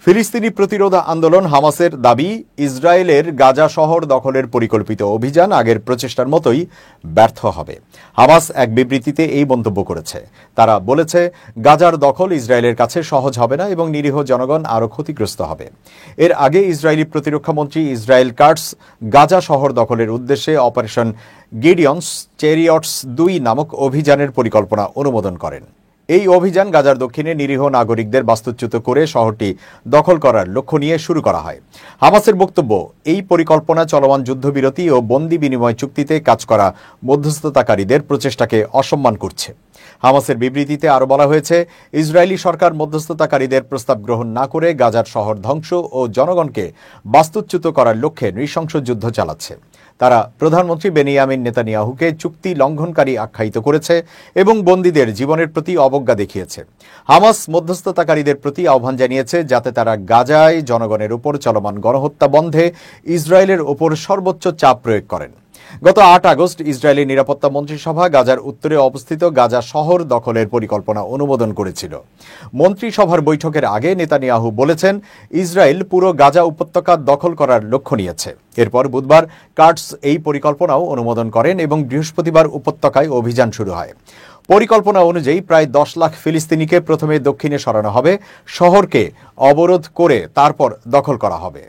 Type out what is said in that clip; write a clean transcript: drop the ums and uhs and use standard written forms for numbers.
ফিলিস্তিনি প্রতিরোধ আন্দোলন হামাসের দাবি, ইসরায়েলের গাজা শহর দখলের পরিকল্পিত অভিযান আগের প্রচেষ্টার মতোই ব্যর্থ হবে। হামাস এক বিবৃতিতে এই মন্তব্য করেছে। তারা বলেছে, গাজার দখল ইসরায়েলের কাছে সহজ হবে না এবং নিরীহ জনগণ আরও ক্ষতিগ্রস্ত হবে। এর আগে ইসরায়েলি প্রতিরক্ষামন্ত্রী ইসরায়েল কাটস গাজা শহর দখলের উদ্দেশ্যে অপারেশন গিডিয়ন্স চ্যারিয়টস ২ নামক অভিযানের পরিকল্পনা অনুমোদন করেন। এই অভিযান গাজার দক্ষিণে নিরীহ নাগরিকদের বাস্তুচ্যুত করে শহরটি দখল করার লক্ষ্য নিয়ে শুরু করা হয়। হামাসের বক্তব্য, এই পরিকল্পনা চলমান যুদ্ধবিরতি ও বন্দি বিনিময় চুক্তিতে কাজ করা মধ্যস্থতাকারীদের প্রচেষ্টাকে অসম্মান করছে। হামাসের বিবৃতিতে আরও বলা হয়েছে, ইসরায়েলি সরকার মধ্যস্থতাকারীদের প্রস্তাব গ্রহণ না করে গাজার শহর ধ্বংস ও জনগণকে বাস্তুচ্যুত করার লক্ষ্যে নৃশংস যুদ্ধ চালাচ্ছে। তারা প্রধানমন্ত্রী বেনিয়ামিন নেতানিয়াহুকে চুক্তি লঙ্ঘনকারী আখ্যায়িত করেছে এবং বন্দীদের জীবনের প্রতি অবজ্ঞা দেখিয়েছে। হামাস মধ্যস্থতাকারীদের প্রতি আহ্বান জানিয়েছে যাতে তারা গাজায় জনগণের উপর চলমান গণহত্যা বন্ধে ইসরায়েলের ওপর সর্বোচ্চ চাপ প্রয়োগ করেন। গত ৮ আগস্ট ইসরায়েলি নিরাপত্তা মন্ত্রিসভা গাজার উত্তরে অবস্থিত গাজা শহর দখলের পরিকল্পনা অনুমোদন করেছিল। মন্ত্রিসভার বৈঠকের আগে নেতানিয়াহু বলেছেন, ইসরায়েল পুরো গাজা উপত্যকা দখল করার লক্ষ্য নিয়েছে। এরপর বুধবার কাটস এই পরিকল্পনাও অনুমোদন করেন এবং বৃহস্পতিবার উপত্যকায় অভিযান শুরু হয়। পরিকল্পনা অনুযায়ী প্রায় ১০ লাখ ফিলিস্তিনিকে প্রথমে দক্ষিণে সরানো হবে, শহরকে অবরোধ করে তারপর দখল করা হবে।